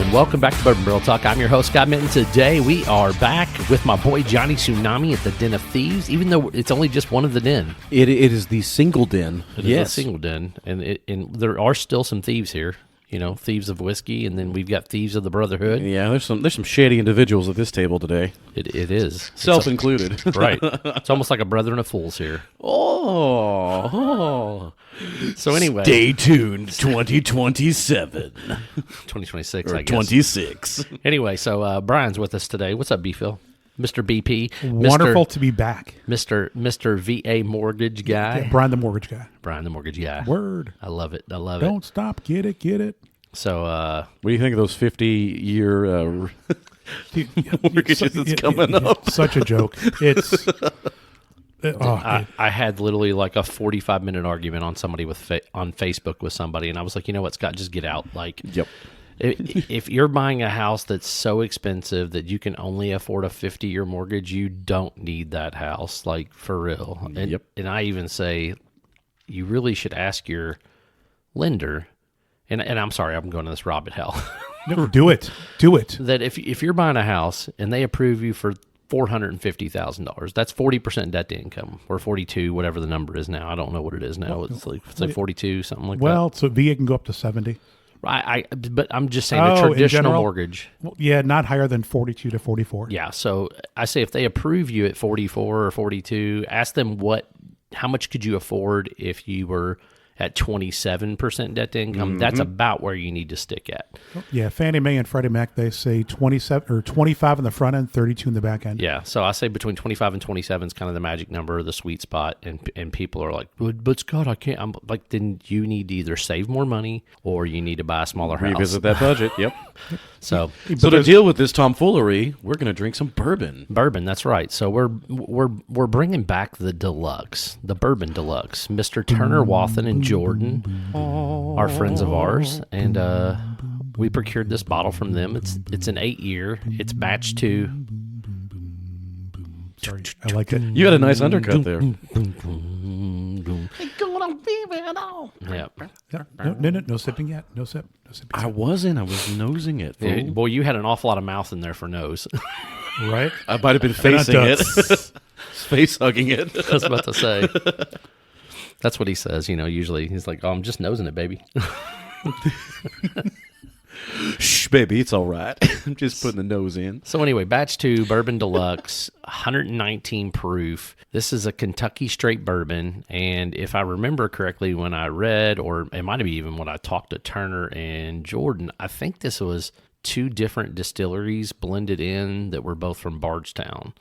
and welcome back to Bourbon Barrel Talk. I'm your host, Scott Minton. Today we are back with my boy Johnny Tsunami at the Den of Thieves, even though it's only just one of the den. It is the single den. It is a single den, and there are still some thieves here. You know, thieves of whiskey, and then we've got thieves of the Brotherhood. Yeah, there's some shady individuals at this table today. It is. Self-included. Right. It's almost like a Brethren of Fools here. Oh. So anyway. Stay tuned, 2027. 2026, or I guess. 26. Anyway, so Brian's with us today. What's up, B-Phil? Mr. BP. Wonderful to be back. Mr. VA mortgage guy. Yeah, Brian the mortgage guy. Brian the mortgage guy. Word. I love it. Don't stop. Get it. So, What do you think of those 50-year mortgages that's coming up? Such a joke. It's... I had literally like a 45-minute argument on somebody on Facebook with somebody, and I was like, you know what, Scott, just get out. Like, Yep. If you're buying a house that's so expensive that you can only afford a 50-year mortgage, you don't need that house, like, for real. And, Yep. And I even say you really should ask your lender, and I'm sorry, I'm going to this rabbit hole. No, do it. That if you're buying a house and they approve you for $450,000, that's 40% debt to income, or 42, whatever the number is now. I don't know what it is now. It's like 42, something like that. Well, so VA can go up to 70. But I'm just saying the traditional mortgage. Well, yeah, not higher than 42 to 44. Yeah, so I say if they approve you at 44 or 42, ask them how much could you afford if you were at 27% debt to income. Mm-hmm. That's about where you need to stick at. Yeah, Fannie Mae and Freddie Mac, they say 27 or 25 in the front end, 32 in the back end. Yeah, so I say between 25 and 27 is kind of the magic number, the sweet spot, and people are like, but Scott, I can't. I'm like, then you need to either save more money or you need to buy a smaller house. Revisit that budget. Yep. So to deal with this tomfoolery, we're going to drink some bourbon. Bourbon, that's right. So we're bringing back the deluxe, the Bourbon Deluxe. Mr. Turner Wathen and Jordan are friends of ours, and we procured this bottle from them. It's an 8-year. It's batch 2. Sorry, I like it. You had a nice undercut there. Yeah. No sipping yet. No sip. I was nosing it. Yeah, boy, you had an awful lot of mouth in there for nose. Right? I might have been facing it. Face hugging it. I was about to say. That's what he says, usually. He's like, oh, I'm just nosing it, baby. Shh, baby, it's all right. I'm just putting the nose in. So anyway, batch 2, Bourbon Deluxe, 119 proof. This is a Kentucky straight bourbon, and if I remember correctly when I read, or it might have been even when I talked to Turner and Jordan, I think this was 2 different distilleries blended in that were both from Bardstown.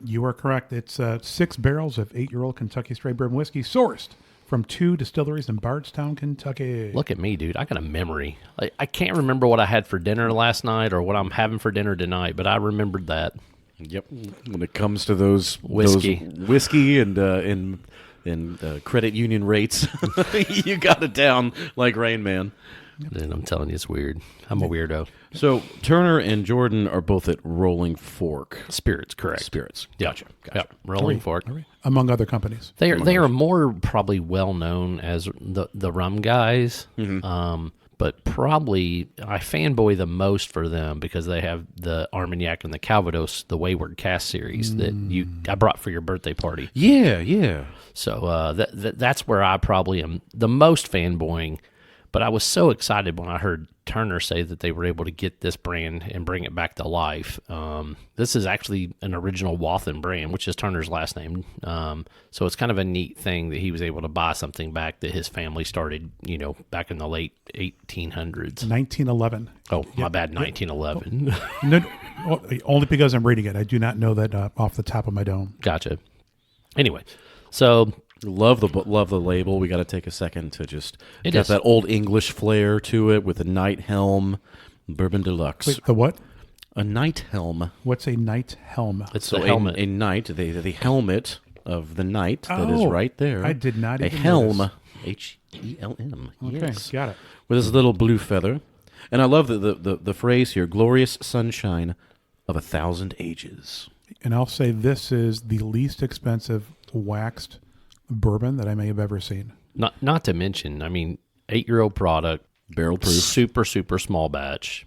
You are correct. It's 6 barrels of 8-year-old Kentucky straight bourbon whiskey sourced from 2 distilleries in Bardstown, Kentucky. Look at me, dude. I got a memory. I can't remember what I had for dinner last night or what I'm having for dinner tonight, but I remembered that. Yep. When it comes to those whiskey and credit union rates, you got it down like Rain Man. And I'm telling you, it's weird. I'm a weirdo. So Turner and Jordan are both at Rolling Fork. Spirits, correct. Spirits. Gotcha. Yep. Rolling Fork. Among other companies. They are more probably well known as the rum guys. Mm-hmm. But probably I fanboy the most for them because they have the Armagnac and the Calvados, the Wayward Cask series that I brought for your birthday party. Yeah. So that's where I probably am the most fanboying. But I was so excited when I heard Turner say that they were able to get this brand and bring it back to life. This is actually an original Wathen brand, which is Turner's last name. So it's kind of a neat thing that he was able to buy something back that his family started, back in the late 1800s. 1911. Oh, my bad, 1911. No, only because I'm reading it. I do not know that off the top of my dome. Gotcha. Anyway, so... Love the label. We got to take a second to just get that old English flair to it with the knight helm, Bourbon Deluxe. Wait, the what? A knight helm. What's a knight helm? It's the helmet. A knight, the helmet of the knight that is right there. I did not even A helm, notice. H-E-L-M. Okay, yes. got it. With this little blue feather. And I love the phrase here, glorious sunshine of 1,000 ages. And I'll say this is the least expensive waxed bourbon that I may have ever seen. Not to mention, 8-year-old product, barrel proof, super small batch.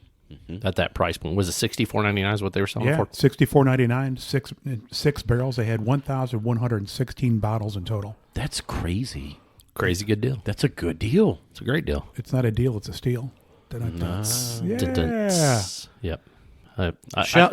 at that price point. Was it $64.99 is what they were selling Yeah, for? $64.99, six barrels. They had 1,116 bottles in total. That's crazy. Crazy good deal. That's a good deal. It's a great deal. It's not a deal; it's a steal. Dun-dun-dun. Yeah. Dun-dun-tss. Yep.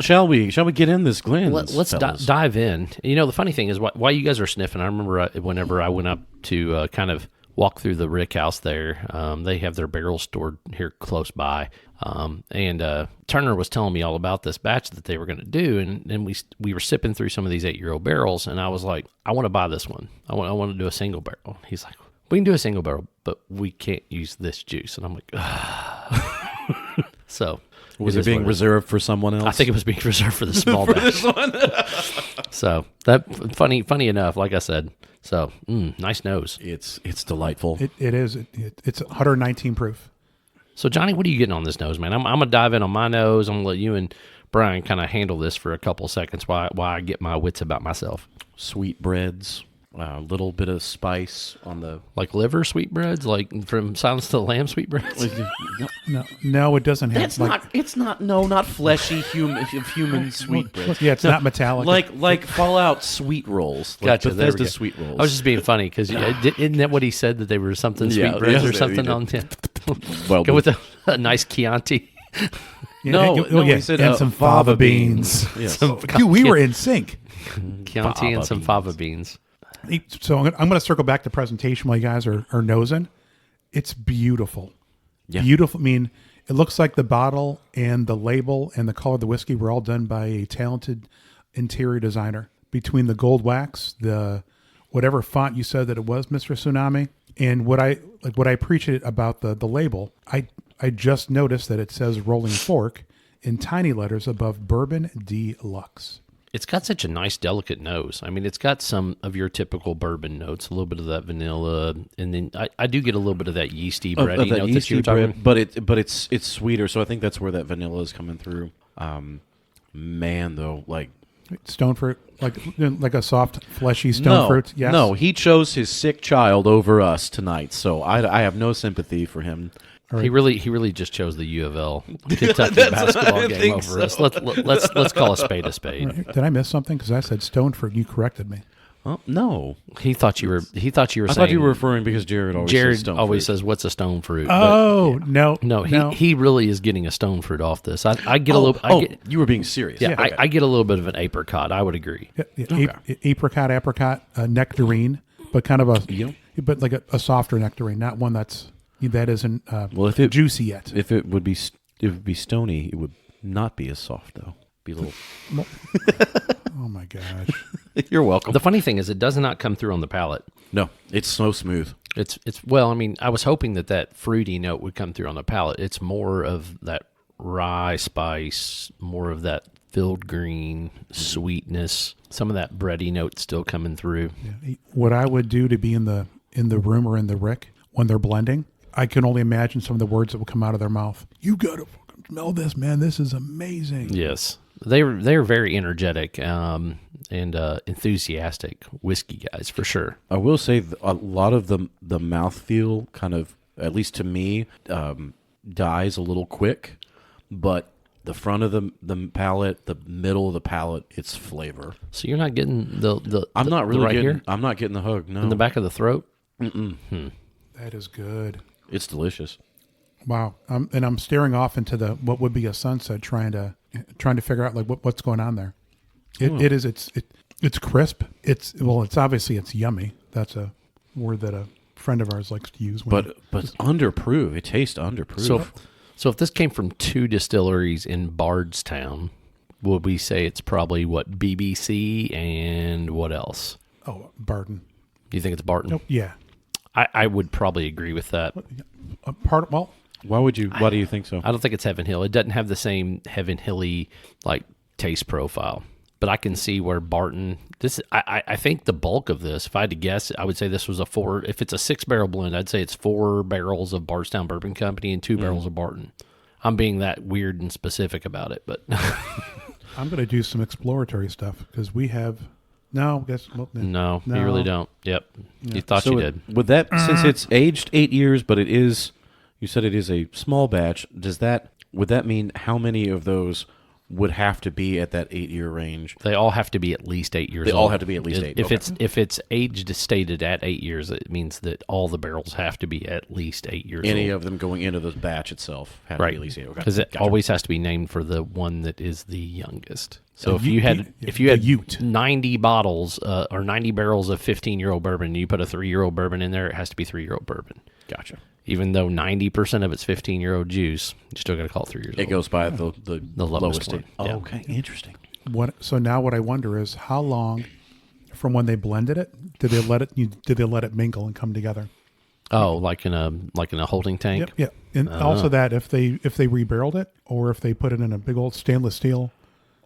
Shall we get in this Glenn's? Let's fellas? dive in. You know, the funny thing is, while you guys are sniffing, I remember whenever I went up to kind of walk through the Rick House there, they have their barrels stored here close by. And Turner was telling me all about this batch that they were going to do, and we were sipping through some of these 8-year-old barrels, and I was like, I want to buy this one. I want to do a single barrel. He's like, we can do a single barrel, but we can't use this juice. And I'm like, ugh. So Was it being reserved for someone else? I think it was being reserved for the small batch. This one. So that funny enough, like I said. So nice nose. It's delightful. It is. It's 119 proof. So Johnny, what are you getting on this nose, man? I'm gonna dive in on my nose. I'm gonna let you and Brian kind of handle this for a couple seconds while I get my wits about myself. Sweetbreads, a little bit of spice on the. Like liver sweetbreads, like from Silence of the Lamb sweetbreads. No, it doesn't have. That's not. It's not. No, not fleshy human sweetbread. Yeah, it's not metallic. Like Fallout sweet rolls. Like Gotcha. There we Bethesda go. sweet rolls. I was just being funny because isn't that what he said, that they were something Yeah, sweetbreads yeah, or he something did. on him? Well, Go with a nice Chianti. No, he said, and some fava beans. Yes. Dude, we were in sync. Chianti and some fava beans. So I'm going to circle back to presentation while you guys are nosing. It's beautiful. Yeah. Beautiful. I mean, it looks like the bottle and the label and the color of the whiskey were all done by a talented interior designer. Between the gold wax, the whatever font you said that it was, Mr. Tsunami, and what I appreciate about the label, I just noticed that it says Rolling Fork in tiny letters above Bourbon Deluxe. It's got such a nice, delicate nose. I mean, it's got some of your typical bourbon notes, a little bit of that vanilla, and then I do get a little bit of that yeasty bready note that you were talking about. But it's sweeter, so I think that's where that vanilla is coming through. Man, though, like Stone fruit, like a soft, fleshy stone fruit. Yes. No, he chose his sick child over us tonight, so I have no sympathy for him. He really just chose the U of L Kentucky basketball game over us. Let's call a spade a spade. Did I miss something? Because I said stone fruit, and you corrected me. Oh, no, He thought you were. I thought you were referring because Jared always says, "What's a stone fruit?" Oh, But no. He really is getting a stone fruit off this. I get a little. You were being serious. Yeah, Okay. I get a little bit of an apricot. I would agree. Apricot, nectarine, but kind of but like a softer nectarine, not one that isn't if it juicy yet. If it would be stony, it would not be as soft though. Be a little. Oh my gosh! You're welcome. The funny thing is, it does not come through on the palate. No, it's so smooth. It's well. I mean, I was hoping that fruity note would come through on the palate. It's more of that rye spice, more of that filled green sweetness. Some of that bready note still coming through. Yeah. What I would do to be in the room or in the Rick when they're blending, I can only imagine some of the words that will come out of their mouth. You gotta fucking smell this, man. This is amazing. Yes, they're very energetic and enthusiastic whiskey guys for sure. I will say a lot of the mouthfeel kind of, at least to me, dies a little quick, but the front of the palate, the middle of the palate, it's flavor. So you're not getting the I'm not really right getting. here I'm not getting the hug. No, in the back of the throat. That is good. It's delicious. Wow. And I'm staring off into what would be a sunset, trying to figure out like what's going on there. It's crisp. It's obviously it's yummy. That's a word that a friend of ours likes to use. But underproof. It tastes underproof. So if this came from two distilleries in Bardstown, would we say it's probably what, BBC and what else? Oh, Barton. Do you think it's Barton? Nope. Yeah. I would probably agree with that. Why do you think so? I don't think it's Heaven Hill. It doesn't have the same Heaven Hilly like taste profile. But I can see where Barton. I think the bulk of this, if I had to guess, I would say this was a 4. If it's a 6-barrel blend, I'd say it's 4 barrels of Bardstown Bourbon Company and 2 barrels of Barton. I'm being that weird and specific about it, but I'm going to do some exploratory stuff because we have. No, no, you really don't. Yep, yeah. You thought you did. With that, since it's aged 8 years, but it is, you said it is a small batch. Does that would that mean how many of those would have to be at that 8-year range? They all have to be at least 8 years old. They all have to be at least 8. If Okay. if it's aged stated at 8 years, it means that all the barrels have to be at least 8 years Any old. of them going into the batch itself have to Right. be at least 8. Okay. Because it Gotcha. always has to be named for the one that is the youngest. So if The you had Ute. if you The had Ute. 90 bottles or 90 barrels of 15-year-old bourbon, and you put a 3-year-old bourbon in there, it has to be 3-year-old bourbon. Gotcha. Even though 90% of it's 15-year-old juice, you still got to call it 3 years It old. goes by the lowest one. one. Oh, Yeah. okay. Interesting. So now what I wonder is how long from when they blended it did they let it mingle and come together? Oh, like in a holding tank. Yep. Yeah. And also that if they rebarreled it or if they put it in a big old stainless steel,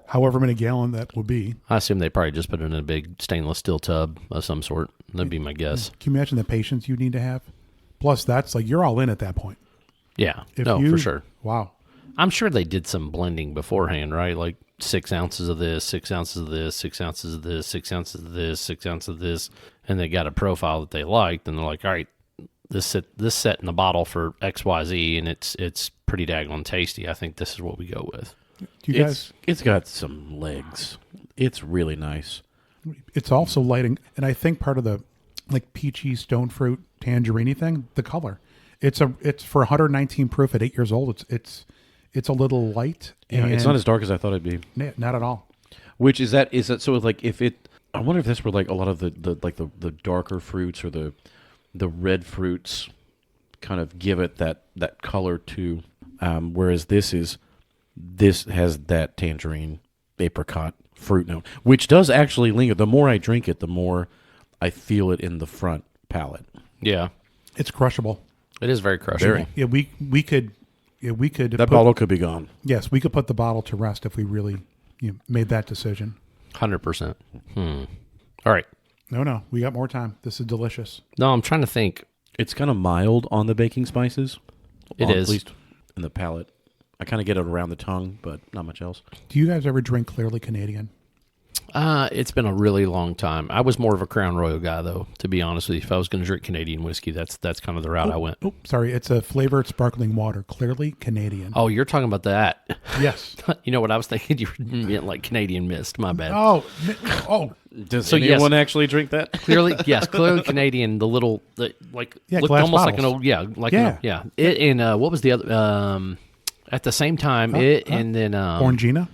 however many gallon that would be. I assume they probably just put it in a big stainless steel tub of some sort. That'd be my guess. Can you imagine the patience you need to have? Plus, that's like you're all in at that point. Yeah. If No, you, for sure. Wow. I'm sure they did some blending beforehand, right? Like 6 ounces of this, 6 ounces of this, 6 ounces of this, 6 ounces of this, 6 ounces of this, and they got a profile that they liked, and they're like, all right, this set in the bottle for XYZ, and it's pretty daggone tasty. I think this is what we go with. Do you guys? It's got some legs. It's really nice. It's also lighting, and I think part of the like peachy stone fruit tangerine thing, the color. It's for 119 proof at 8 years old. It's a little light. Yeah, it's not as dark as I thought it'd be. Not at all. Which is that so like if it I wonder if that's where like a lot of the darker fruits or the red fruits kind of give it that color too. Whereas this has that tangerine apricot fruit note, which does actually linger. The more I drink it, the more I feel it in the front palate. Yeah. It's crushable. It is very crushable. Yeah, we could. Yeah, we could. That bottle could be gone. Yes, we could put the bottle to rest if we really made that decision. 100%. All right. No, we got more time. This is delicious. No, I'm trying to think. It's kind of mild on the baking spices. It is. At least in the palate. I kind of get it around the tongue, but not much else. Do you guys ever drink Clearly Canadian? It's been a really long time. I was more of a Crown Royal guy, though, to be honest with you. If I was going to drink Canadian whiskey, that's kind of the route I went. Oh, sorry. It's a flavored sparkling water. Clearly Canadian. Oh, you're talking about that. Yes. You know what I was thinking? You meant like Canadian Mist. My bad. Oh. Does So, anyone yes. actually drink that? Clearly Canadian. The little, looked glass almost like an bottles. old, It and what was the other? At the same time, and then Orangina?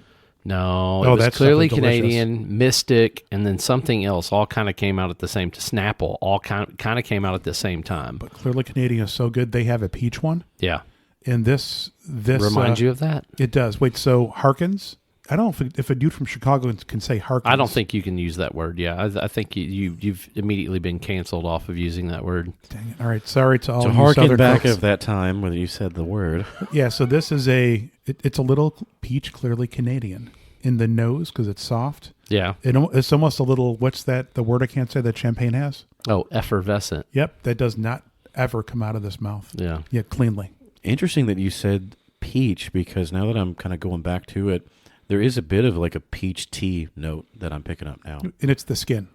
no, Oh, it was that's Clearly something delicious. Canadian, Mystic, and then something else. All kind of came out at the same. Snapple all kind of came out at the same time. But Clearly Canadian is so good. They have a peach one. Yeah, And this remind you of that? It does. Wait, so Harkins? I don't know if a dude from Chicago can say Harkins. I don't think you can use that word. Yeah, I think you've immediately been canceled off of using that word. Dang it. All right. Sorry to all To you harken Southern back folks. of that time when you said the word. Yeah, so this is it's a little peach Clearly Canadian in the nose because it's soft. Yeah. It's almost a little, what's that, the word I can't say that champagne has? Oh, effervescent. Yep, that does not ever come out of this mouth. Yeah. Yeah, cleanly. Interesting that you said peach because now that I'm kind of going back to it, there is a bit of like a peach tea note that I'm picking up now. And it's the skin.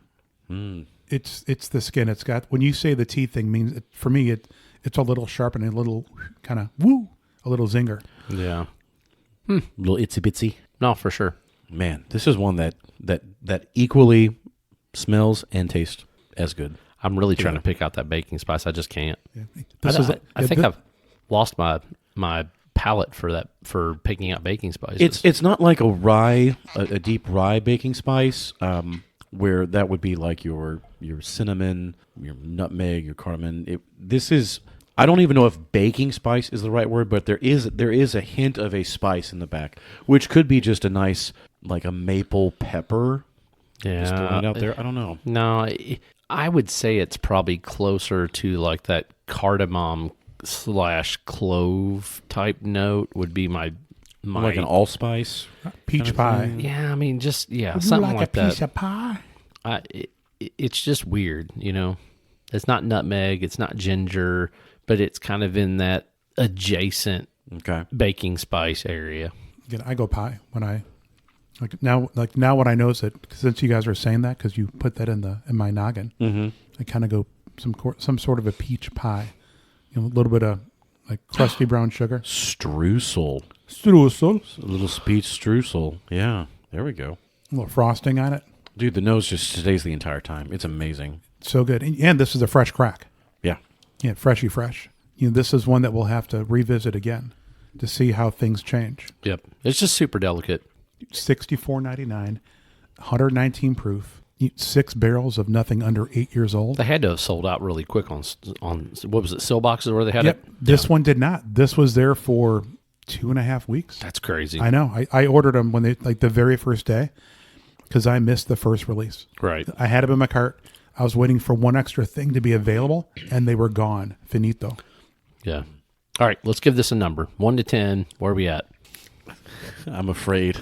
It's the skin. It's got, when you say the tea thing, means for me, it's a little sharp and a little kind of a little zinger. Yeah. Little itsy bitsy. No, for sure. Man, this is one that equally smells and tastes as good. I'm really trying to pick out that baking spice. I just can't. Yeah. I think I've lost my palate for picking out baking spices. It's not like a rye, a deep rye baking spice, where that would be like your cinnamon, your nutmeg, your cardamom. This is, I don't even know if baking spice is the right word, but there is a hint of a spice in the back, which could be just a nice like a maple pepper. Just throwing it out there. I don't know. No, I would say it's probably closer to like that cardamom / clove type note would be my Like an allspice. Peach pie. yeah. I mean, just Would you something like a that. piece of pie? It's just weird, It's not nutmeg, it's not ginger, but it's kind of in that adjacent Okay. baking spice area. Again, I go pie when I now what I know is that since you guys are saying that because you put that in my noggin, I kind of go some sort of a peach pie, a little bit of like crusty brown sugar. Streusel. Streusel. A little speech streusel. Yeah, there we go. A little frosting on it. Dude, the nose just stays the entire time. It's amazing. So good. And this is a fresh crack. Yeah. Yeah, freshy fresh. This is one that we'll have to revisit again to see how things change. Yep. It's just super delicate. $64.99, 119 proof, 6 barrels of nothing under 8 years old. They had to have sold out really quick on what was it, Sill Boxes where they had Yep. it? This one did not. This was there for 2.5 weeks. That's crazy. I know. I ordered them when they the very first day because I missed the first release. Right. I had them in my cart. I was waiting for one extra thing to be available, and they were gone. Finito. Yeah. All right, let's give this a number. 1 to 10. Where are we at? I'm afraid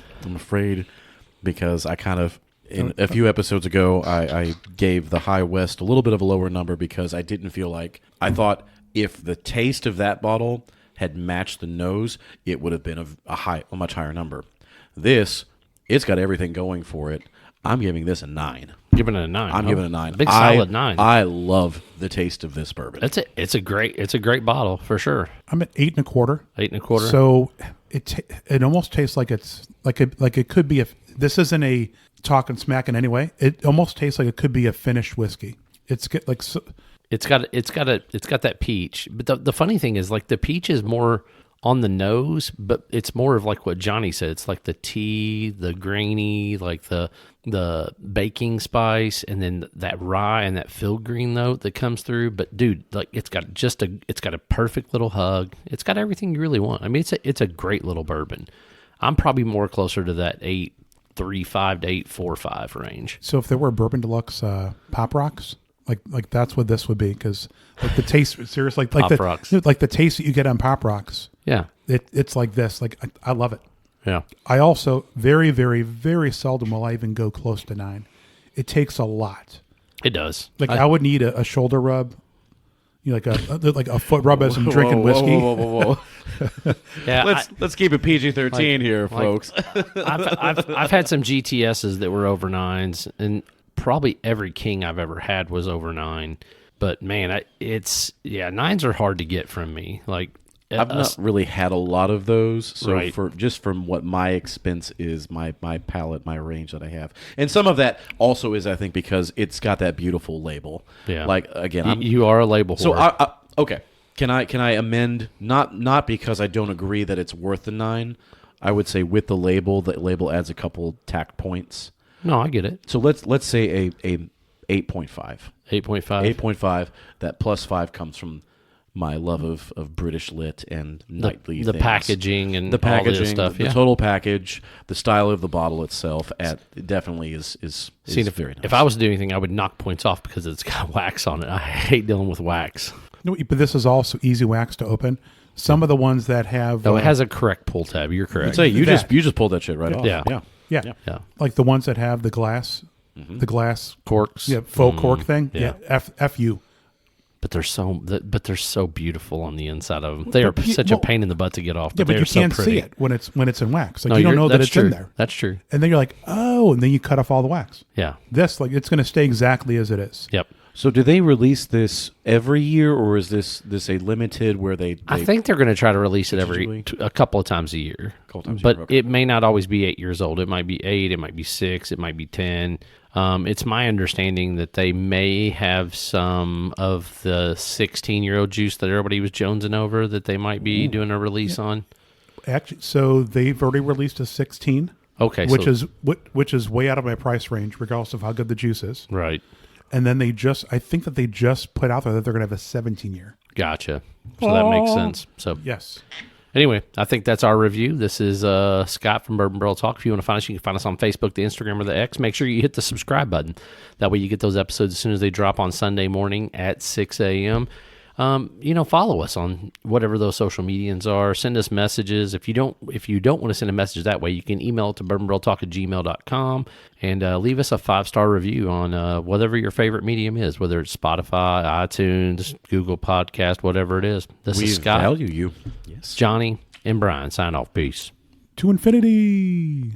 because I kind of, in a few episodes ago, I gave the High West a little bit of a lower number because I didn't feel like, I thought if the taste of that bottle had matched the nose, it would have been a much higher number. This, it's got everything going for it. I'm giving this a 9. Giving it a 9. I'm giving it a 9. Big solid 9. I love the taste of this bourbon. It's a great bottle for sure. I'm at 8.25. 8.25. So it almost tastes like it's like it could be this isn't a talking smack in any way. It almost tastes like it could be a finished whiskey. It's got that peach. But the funny thing is, like, the peach is more on the nose, but it's more of like what Johnny said. It's like the tea, the grainy, like the baking spice, and then that rye and that filigree note that comes through. But dude, like, it's got a perfect little hug. It's got everything you really want. I mean, it's a great little bourbon. I'm probably more closer to that 8.35 to 8.45 range. So if there were Bourbon Deluxe Pop Rocks, like that's what this would be, because like the taste, seriously, like Pop Rocks. like the taste that you get on Pop Rocks. Yeah, it's like this. Like I love it. yeah. I also very, very, very seldom will I even go close to 9. It takes a lot. It does. Like I would need a shoulder rub, like a foot rub as I'm drinking whiskey. Whoa. Yeah, Let's keep it PG-13 here, folks. I've had some GTSs that were over 9s, and probably every King I've ever had was over 9. But man, 9s are hard to get from me. Like, I've not really had a lot of those, so Right. from what my expense is, my palate, my range that I have, and some of that also is, I think, because it's got that beautiful label. Yeah. Like, again, you are a label so whore. okay. Can I amend? Not because I don't agree that it's worth the 9. I would say with the label adds a couple tact points. No, I get it. So let's say a 8.5. 8.5. 8.5. That plus 5 comes from my love of British lit and nightly the things. packaging and the packaging, all this stuff. the Yeah. total package, the style of the bottle itself, definitely is See, very nice. if I was to do anything, I would knock points off because it's got wax on it. I hate dealing with wax. No, but this is also easy wax to open. Some of the ones that have No, it has a correct pull tab. You're correct. I'd say you that. just pulled that shit right off. Yeah. yeah, Yeah. like the ones that have the glass, the glass Corks. faux cork thing. yeah. F you. But they're so beautiful on the inside of them. They are such a pain in the butt to get off. Yeah, but they're you so can't pretty. see it when it's in wax. Like No, you don't know that that's it's true. in there. That's true. And then you're like, oh, and then you cut off all the wax. Yeah. This, like, it's going to stay exactly as it is. Yep. So do they release this every year, or is this a limited where they I think they're going to try to release it Usually. a couple of times a year. Couple times a but year, okay. it may not always be 8 years old. It might be 8. It might be 6. It might be 10. It's my understanding that they may have some of the 16-year-old juice that everybody was jonesing over that they might be doing a release on. Actually, so they've already released a 16, Okay, which so, is way out of my price range, regardless of how good the juice is. right. And then I think that they just put out there that they're going to have a 17-year. Gotcha. So that makes sense. So Yes. anyway, I think that's our review. This is Scott from Bourbon Barrel Talk. If you want to find us, you can find us on Facebook, the Instagram, or the X. Make sure you hit the subscribe button. That way you get those episodes as soon as they drop on Sunday morning at 6 a.m. Follow us on whatever those social medias are. Send us messages. If you don't want to send a message that way, you can email it to bourbonbarreltalk@gmail.com and leave us a 5-star review on whatever your favorite medium is, whether it's Spotify, iTunes, Google Podcast, whatever it is. This we is Scott, value you? Yes. Johnny, and Brian. Sign off. Peace. To infinity.